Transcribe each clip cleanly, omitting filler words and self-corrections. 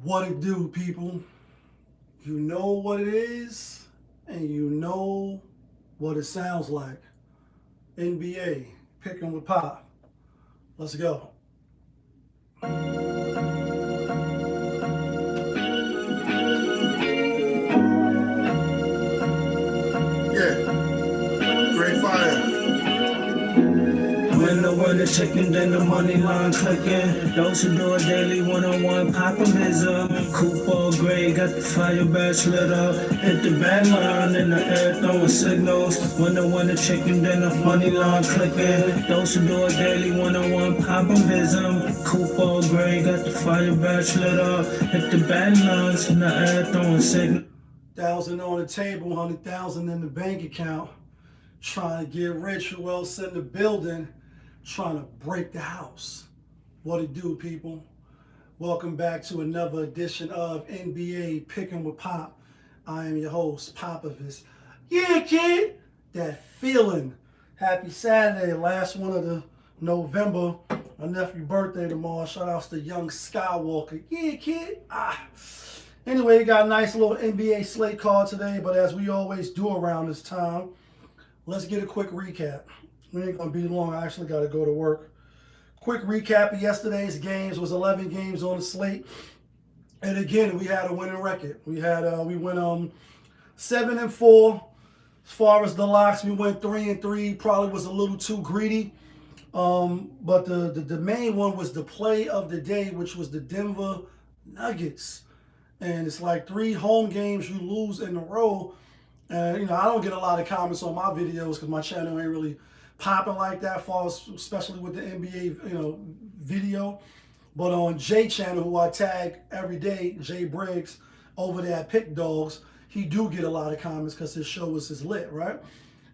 What it do, people? You know what it is, and you know what it sounds like. NBA, picking with Pop. Let's go. Yeah, great fire. When the winner chicken, then the money line clicking. Those who do it daily, one-on-one popimism. Coupon gray, got the fire badge lit up. Hit the bad line in the air, throwing signals. When the winner chicken, then the money line clicking. Those who do it daily, one-on-one popimism. Coupon gray, got the fire badge lit up. Hit the bad lines in the air, throwing signals. 1,000 on the table, 100,000 in the bank account. Trying to get rich. Who else in the building? Trying to break the house. What it do, people? Welcome back to another edition of NBA Picking with Pop. I am your host, Popovich. Yeah, kid. That feeling. Happy Saturday, last one of the November. My nephew's birthday tomorrow. Shout outs to young Skywalker. Yeah, kid. Anyway, got a nice little NBA slate card today, but as we always do around this time, let's get a quick recap. We ain't gonna be long. I actually got to go to work. Quick recap of yesterday's games. Was 11 games on the slate, and again we had a winning record. We went 7-4. As far as the locks, we went 3-3. Probably was a little too greedy. But the main one was the play of the day, which was the Denver Nuggets. And it's like 3 home games you lose in a row. And, I don't get a lot of comments on my videos because my channel ain't really popping like that, especially with the NBA, video. But on JaY channel, who I tag every day, JaY Briggs, over there at Pick Dogs, he do get a lot of comments because his show is lit, right?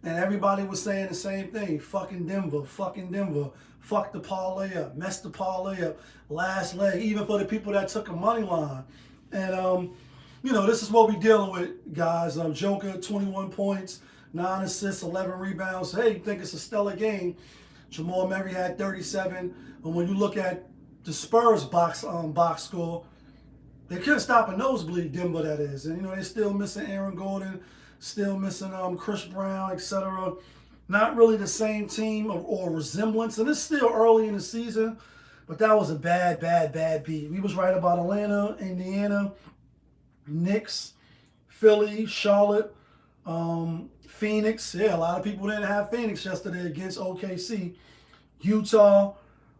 And everybody was saying the same thing. Fucking Denver. Fuck the parlay up. Mess the parlay up. Last leg. Even for the people that took a money line. And, this is what we dealing with, guys. Joker, 21 points, 9 assists, 11 rebounds. Hey, you think it's a stellar game. Jamal Murray had 37. But when you look at the Spurs box score, they couldn't stop a nosebleed, Denver, that is. And, they're still missing Aaron Gordon, still missing Chris Brown, etc. Not really the same team or resemblance. And it's still early in the season, but that was a bad beat. We was right about Atlanta, Indiana, Knicks, Philly, Charlotte, Phoenix. Yeah, a lot of people didn't have Phoenix yesterday against OKC. Utah,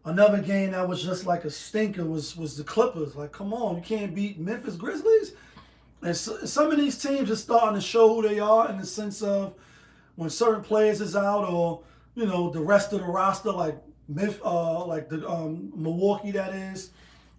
another game that was just like a stinker was the Clippers. Like, come on, you can't beat Memphis Grizzlies. And some of these teams are starting to show who they are in the sense of when certain players is out, or the rest of the roster, like Milwaukee, that is.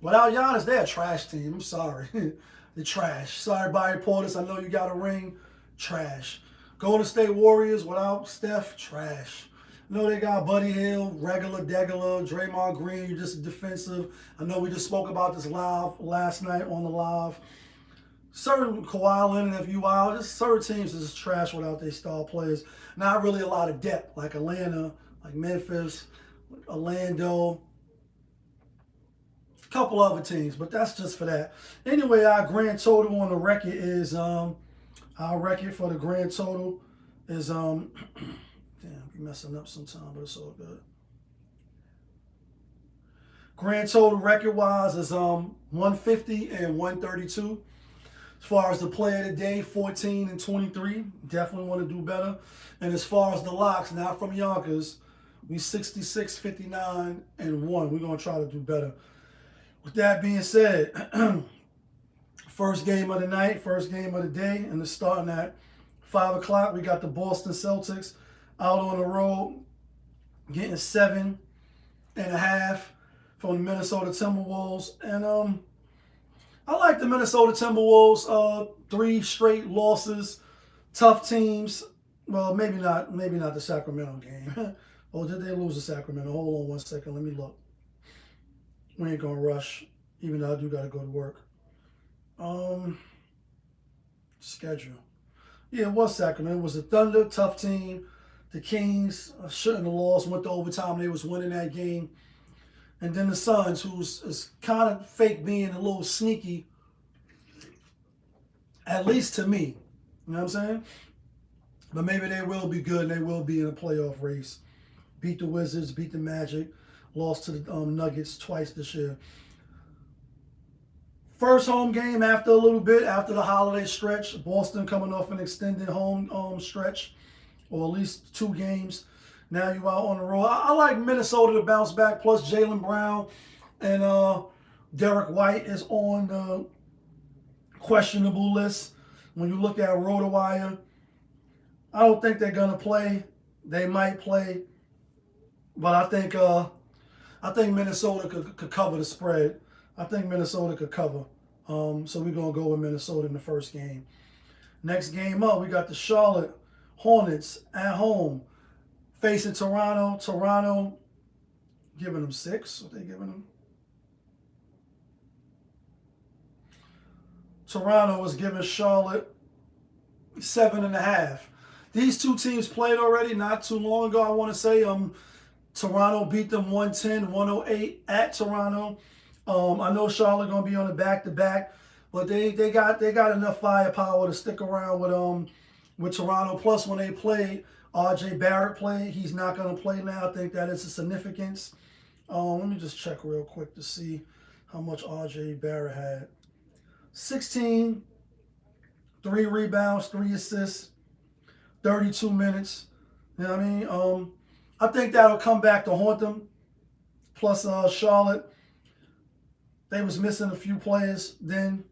Without Giannis, they're a trash team. I'm sorry. They're trash. Sorry, Barry Portis. I know you got a ring. Trash. Golden State Warriors without Steph. Trash. I know they got Buddy Hield, regular, Draymond Green. You're just defensive. I know we just spoke about this live last night on the live. Certain Kawhi Leonard, if you out, just certain teams is just trash without their star players. Not really a lot of depth, like Atlanta, like Memphis, Orlando, a couple other teams, but that's just for that. Anyway, our grand total on the record is our record for the grand total is damn, be messing up sometime, but it's all good. Grand total record wise is 150 and 132. As far as the play of the day, 14 and 23. Definitely want to do better. And as far as the locks, not from Yonkers, we 66, 59, and 1. We're going to try to do better. With that being said, first game of the night, first game of the day, and it's starting at 5 o'clock. We got the Boston Celtics out on the road, getting 7.5 from the Minnesota Timberwolves. And I like the Minnesota Timberwolves. 3 straight losses, tough teams. Well, maybe not the Sacramento game. Oh, did they lose to Sacramento? Hold on one second. Let me look. We ain't gonna rush, even though I do gotta go to work. Schedule. Yeah, it was Sacramento. It was the Thunder, tough team. The Kings shouldn't have lost. Went to overtime. They was winning that game. And then the Suns, who's is kind of fake being a little sneaky At least to me. You know what I'm saying? But maybe they will be good and they will be in a playoff race. Beat the Wizards, beat the Magic, lost to the Nuggets twice this year. First home game after a little bit, after the holiday stretch. Boston coming off an extended home stretch, or at least 2 games. Now you out on the road. I like Minnesota to bounce back. Plus Jaylen Brown and Derek White is on the questionable list. When you look at RotoWire, I don't think they're gonna play. They might play, but I think Minnesota could cover the spread. I think Minnesota could cover. So we're gonna go with Minnesota in the first game. Next game up, we got the Charlotte Hornets at home facing Toronto. Toronto giving them 6. What they giving them? Toronto was giving Charlotte 7.5. These 2 teams played already not too long ago. I want to say Toronto beat them 110-108 at Toronto. I know Charlotte gonna be on the back-to-back, but they got enough firepower to stick around with Toronto. Plus, when they played, RJ Barrett played. He's not gonna play now. I think that is a significance. Let me just check real quick to see how much RJ Barrett had. 16, 3 rebounds, 3 assists, 32 minutes. You know what I mean? I think that'll come back to haunt them. Plus, Charlotte, they was missing a few players then,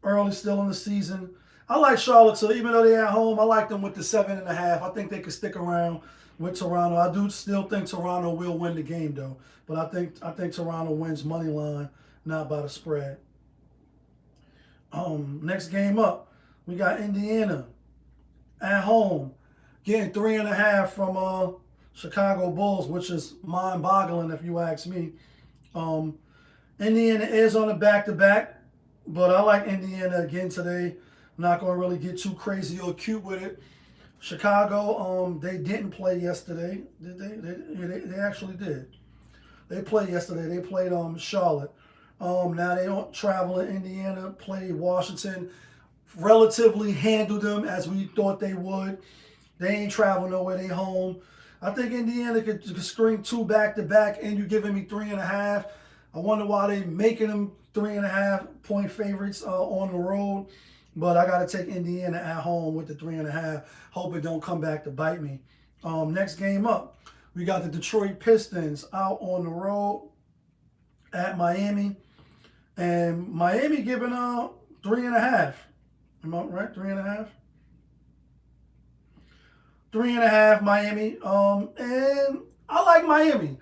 early still in the season. I like Charlotte, so even though they're at home, I like them with the 7.5. I think they could stick around with Toronto. I do still think Toronto will win the game, though. But I think Toronto wins money line, not by the spread. Next game up, we got Indiana at home, getting 3.5 from Chicago Bulls, which is mind-boggling if you ask me. Indiana is on a back-to-back, but I like Indiana again today. I'm not going to really get too crazy or cute with it. Chicago, they didn't play yesterday, did they? They actually did. They played yesterday. They played Charlotte. Now they don't travel in Indiana, play Washington. Relatively handled them as we thought they would. They ain't traveling nowhere. They home. I think Indiana could string 2 back-to-back, and you're giving me 3.5. I wonder why they making them 3.5 point favorites on the road. But I got to take Indiana at home with the 3.5. Hope it don't come back to bite me. Next game up, we got the Detroit Pistons out on the road at Miami. And Miami giving 3.5. Am I right? 3.5? 3.5 Miami. And I like Miami.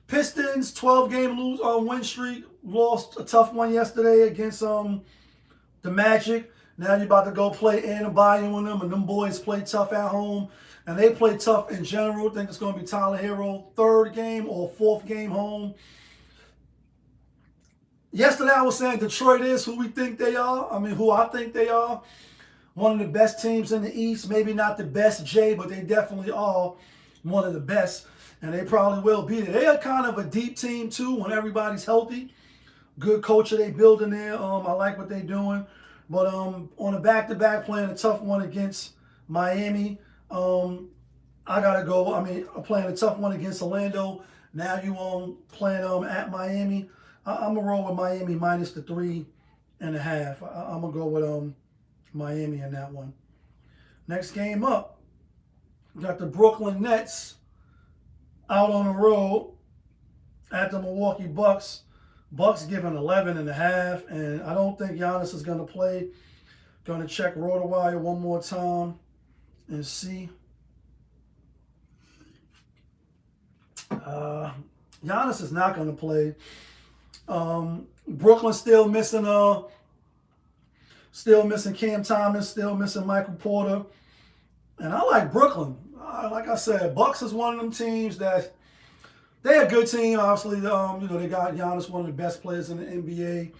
Pistons 12-game win streak. Lost a tough one yesterday against the Magic. Now you're about to go play Adebayo with them, and them boys play tough at home. And they play tough in general. I think it's going to be Tyler Hero 3rd game or 4th game home. Yesterday I was saying Detroit is who we think they are. I mean, who I think they are. One of the best teams in the East. Maybe not the best, JaY, but they definitely are one of the best. And they probably will be there. They are kind of a deep team, too, when everybody's healthy. Good culture they building there. I like what they're doing. But on a back-to-back, playing a tough one against Miami, I got to go. I mean, playing a tough one against Orlando. Now you playing at Miami. I'm going to roll with Miami minus the 3.5. I'm going to go with Miami in that one. Next game up, we got the Brooklyn Nets out on the road at the Milwaukee Bucks. Bucks giving 11.5, and I don't think Giannis is going to play. Going to check RotoWire one more time and see. Giannis is not going to play. Brooklyn still missing Cam Thomas, still missing Michael Porter. And I like Brooklyn. Like I said, Bucks is one of them teams that they're a good team. Obviously, they got Giannis, one of the best players in the NBA.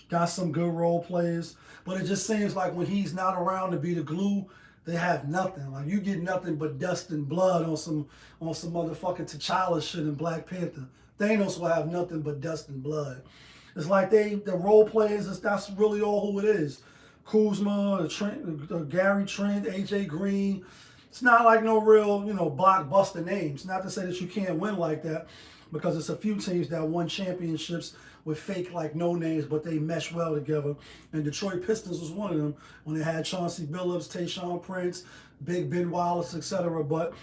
Got some good role players. But it just seems like when he's not around to be the glue, they have nothing. Like, you get nothing but dust and blood on some motherfucking T'Challa shit in Black Panther. Thanos will have nothing but dust and blood. It's like the role players, that's really all who it is. Kuzma, Gary Trent, AJ Green. It's not like no real, blockbuster names. Not to say that you can't win like that, because it's a few teams that won championships with fake like no names, but they mesh well together. And Detroit Pistons was one of them when they had Chauncey Billups, Tayshaun Prince, Big Ben Wallace, etc. But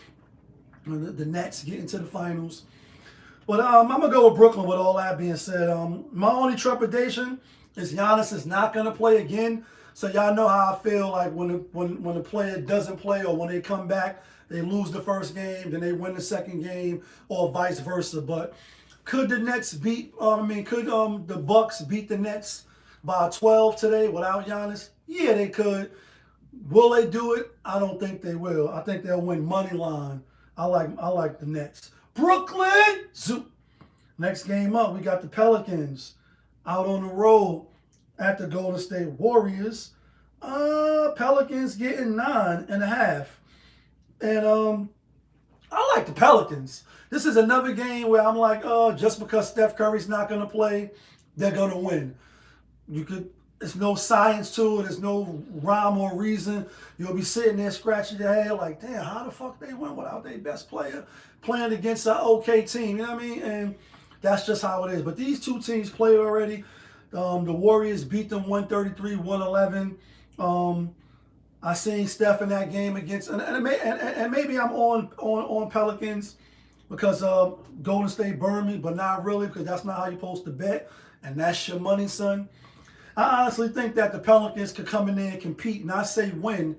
the Nets get into the finals. But I'm gonna go with Brooklyn. With all that being said, my only trepidation is Giannis is not gonna play again. So y'all know how I feel like when a player doesn't play, or when they come back, they lose the first game, then they win the second game, or vice versa. But could the Nets beat? Could the Bucks beat the Nets by 12 today without Giannis? Yeah, they could. Will they do it? I don't think they will. I think they'll win money line. I like the Nets. Brooklyn, zoop. Next game up, we got the Pelicans out on the road at the Golden State Warriors. Pelicans getting 9.5. And I like the Pelicans. This is another game where I'm like, just because Steph Curry's not gonna play, they're gonna win. There's no science to it. There's no rhyme or reason. You'll be sitting there scratching your head like, damn, how the fuck they win without their best player playing against an okay team? You know what I mean? And that's just how it is. But these two teams played already. The Warriors beat them 133-111. I seen Steph in that game against, and maybe I'm on Pelicans because Golden State burned me, but not really, because that's not how you're supposed to bet, and that's your money, son. I honestly think that the Pelicans could come in there and compete, not say win,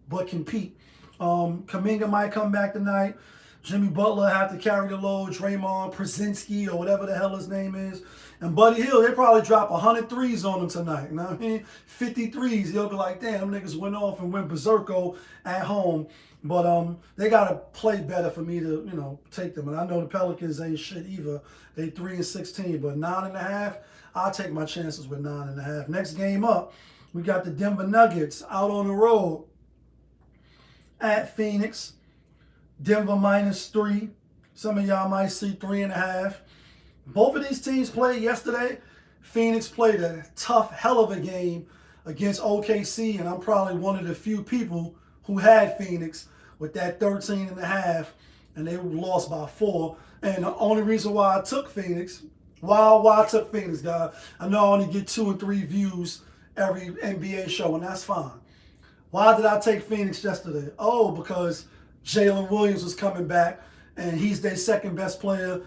but compete. Kuminga might come back tonight. Jimmy Butler have to carry the load. Draymond, Przinski, or whatever the hell his name is. And Buddy Hill, they probably drop 100 threes on him tonight. You know what I mean? 50 threes. He'll be like, damn, them niggas went off and went berserko at home. But they got to play better for me to, take them. And I know the Pelicans ain't shit either. They 3-16, but 9.5, I'll take my chances with 9.5. Next game up, we got the Denver Nuggets out on the road at Phoenix. Denver -3. Some of y'all might see 3.5. Both of these teams played yesterday. Phoenix played a tough, hell of a game against OKC, and I'm probably one of the few people who had Phoenix with that 13.5, and they lost by 4. And the only reason why I took Phoenix, why I took Phoenix, guys, I know I only get 2 or 3 views every NBA show, and that's fine. Why did I take Phoenix yesterday? Oh, because Jalen Williams was coming back, and he's their second best player.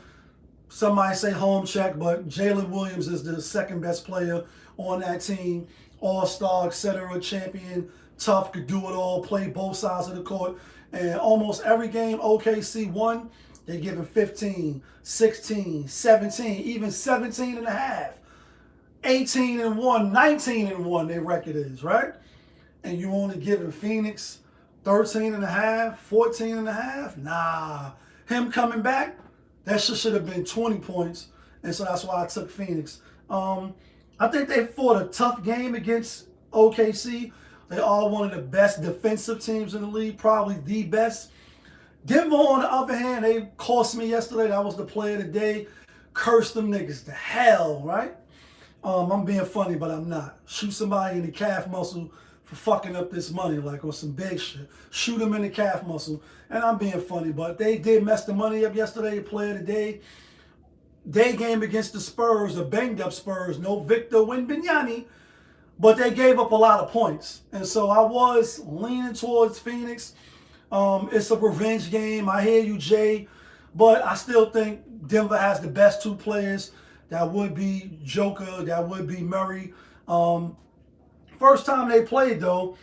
Some might say home check, but Jalen Williams is the second best player on that team. All-star, etc., champion, tough, could do it all, play both sides of the court. And almost every game OKC won, they give him 15, 16, 17, even 17.5. 18-1, 19-1, their record is, right? And you only giving Phoenix 13.5, 14.5? Nah. Him coming back, that should have been 20 points. And so that's why I took Phoenix. I think they fought a tough game against OKC. They are one of the best defensive teams in the league, probably the best. Denver, on the other hand, they cost me yesterday. That was the play of the day. Curse them niggas to hell, right? I'm being funny, but I'm not. Shoot somebody in the calf muscle for fucking up this money, like on some big shit. Shoot them in the calf muscle. And I'm being funny, but they did mess the money up yesterday, play of the day. Day game against the Spurs, the banged up Spurs, no Victor Wembanyama, but they gave up a lot of points. And so I was leaning towards Phoenix. It's a revenge game. I hear you, JaY, but I still think Denver has the best 2 players. That would be Joker, that would be Murray. First time they played, though,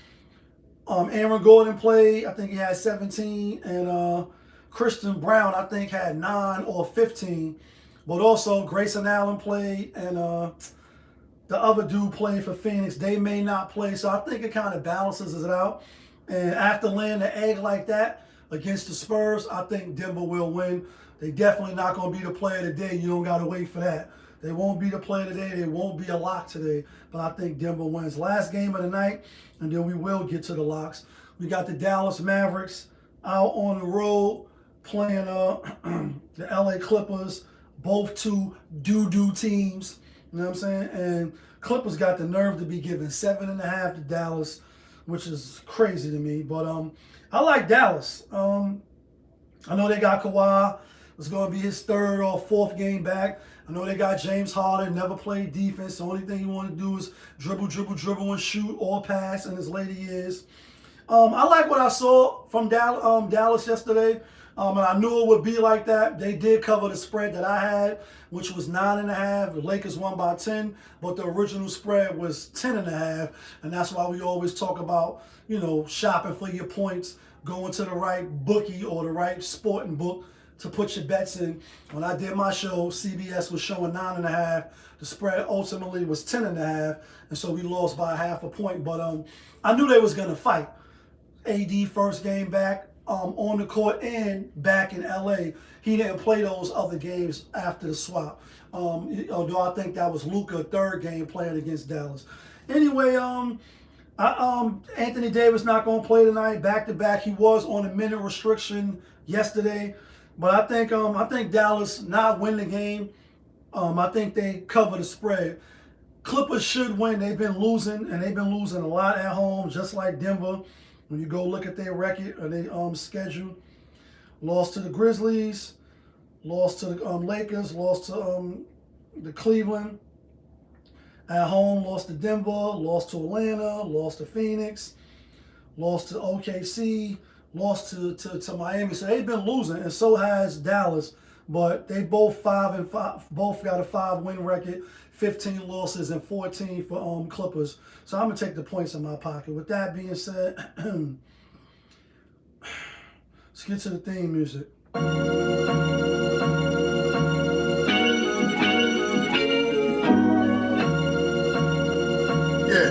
Aaron Gordon played. I think he had 17, and Christian Brown, I think, had 9 or 15. But also Grayson Allen played, and the other dude played for Phoenix. They may not play, so I think it kind of balances it out. And after laying the egg like that against the Spurs, I think Denver will win. They definitely not going to be the player of the day. You don't got to wait for that. They won't be the player today. They won't be a lock today. But I think Denver wins. Last game of the night, and then we will get to the locks. We got the Dallas Mavericks out on the road playing the LA Clippers, both 2 doo-doo teams. You know what I'm saying? And Clippers got the nerve to be giving 7.5 to Dallas, which is crazy to me. But I like Dallas. I know they got Kawhi. It's going to be his third or fourth game back. I know they got James Harden, never played defense. The only thing he want to do is dribble, and shoot or pass in his later years. I like what I saw from Dallas yesterday. And I knew it would be like that. They did cover the spread that I had, which was 9.5. The Lakers won by 10, but the original spread was 10.5. And that's why we always talk about, you know, shopping for your points, going to the right bookie or the right sporting book to put your bets in. When I did my show, CBS was showing 9.5. The spread ultimately was 10.5, and so we lost by 0.5 point. But I knew they was gonna fight. AD first game back on the court and back in LA. He didn't play those other games after the swap. Although I think that was Luka third game playing against Dallas. Anyway, Anthony Davis not gonna play tonight. Back to back. He was on a minute restriction yesterday. But I think Dallas not win the game. I think they cover the spread. Clippers should win. They've been losing, and they've been losing a lot at home, just like Denver. When you go look at their record or their schedule, lost to the Grizzlies, lost to the Lakers, lost to the Cleveland. At home, lost to Denver, lost to Atlanta, lost to Phoenix, lost to OKC, lost to Miami. So they've been losing, and so has Dallas. But they both 5-5, both got a 5-win record, 15 losses and 14 for Clippers. So I'm gonna take the points in my pocket. With that being said, let's get to the theme music. Yeah,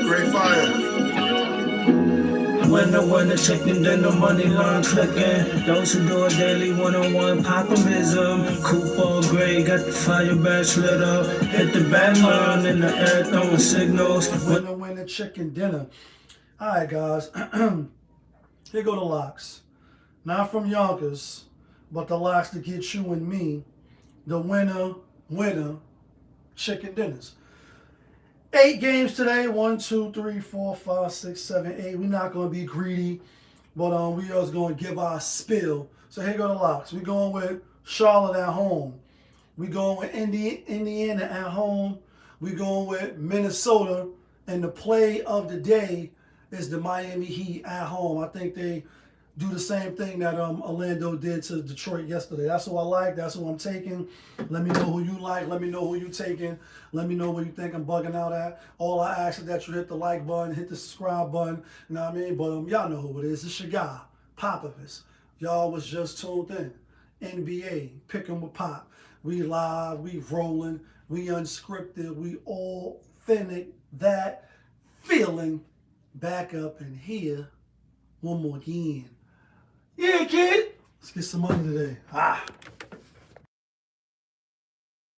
great fire. When the chicken, then the money line clicking. Those who do it daily, one-on-one popimism. Coupon gray, got the fire badge lit up. Hit the Batman in the air, throwing signals. Win the chicken dinner. All right, guys. Here go the locks. Not from Yonkers, but the locks to get you and me the winner chicken dinners. 8 games today. 1, 2, 3, 4, 5, 6, 7, 8. We're not going to be greedy, but we are going to give our spill. So here go the locks. We're going with Charlotte at home. We're going with Indiana at home. We're going with Minnesota. And the play of the day is the Miami Heat at home. I think they do the same thing that Orlando did to Detroit yesterday. That's who I like. That's who I'm taking. Let me know who you like. Let me know who you taking. Let me know what you think I'm bugging out at. All I ask is that you hit the like button, hit the subscribe button. You know what I mean? But y'all know who it is. It's your guy, Popovich. Y'all was just tuned in. NBA, picking with Pop. We live, we rolling, we unscripted, we authentic. That feeling back up in here one more again. Yeah, kid. Let's get some money today.